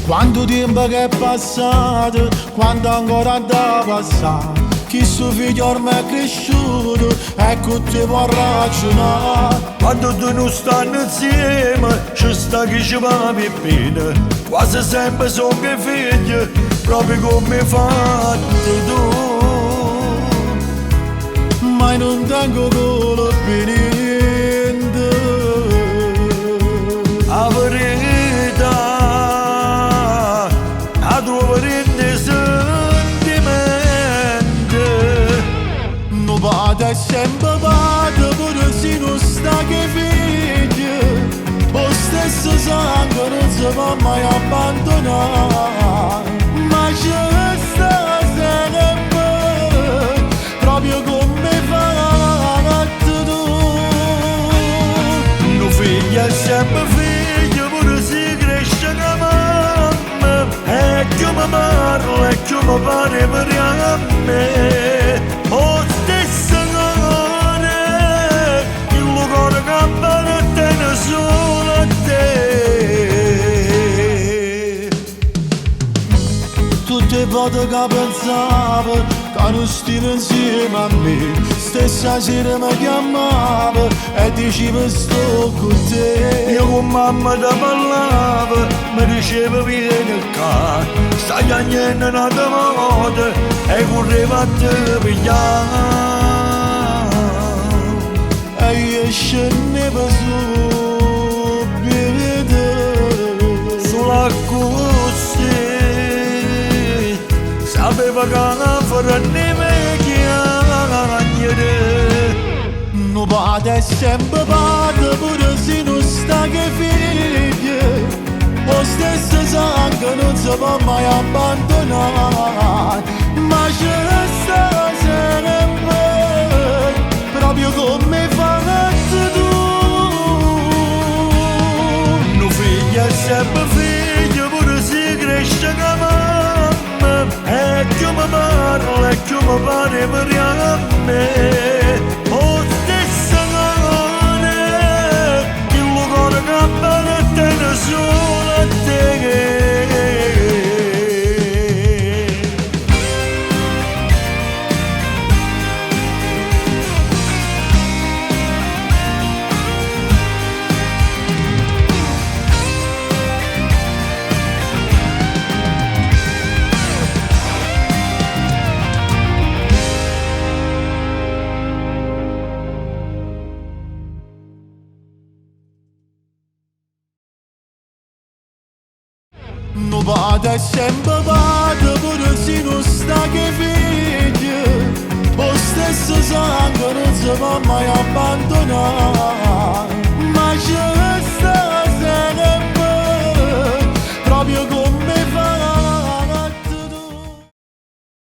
Quanto tempo che è passato, quanto ancora da passare. Chi suo figlio ormai è cresciuto, ecco ti può ragionare. Quando tu non stanno insieme, ci sta chi ci va per bene. Quasi sempre sono miei figli, proprio come fatti tu. Ma non tengo colpa per niente. La verità, la tua verità sentimenti. Non vado sempre vado, pure se non sta che figli. Lo stesso sangue non si può mai abbandonare. Ma c'è sta sempre, proprio come fatti tu. Un figlio è sempre figlio, pure se cresce una mamma. E come parla e come pare per me. Lo stesso cuore, il cuore che appartiene solo a te. Tutte le volte che pensavo che non stivi insieme a me, stessa sera mi chiamava e diceva sto con te. Io con mamma ti parlavo, mi diceva vieni qua, stai piangendo un'altra volta e correva a te pigliare. E io scendevo subito Sulla così, sapeva che la farà ne chiamare. non vado è sempre vado, pure se non sta che figli. Lo stesso sangue non si può mai abbandonare. Ma c'è sta sempre, proprio come fatti tu. Un figlio è sempre figlio, pure se cresce una mamma. E come parla e come pare per me. Lo stesso cuore, il cuore che appartiene solo a te. Non vado è sempre vado, pure se non sta che figli. Lo stesso sangue non si può mai abbandonare.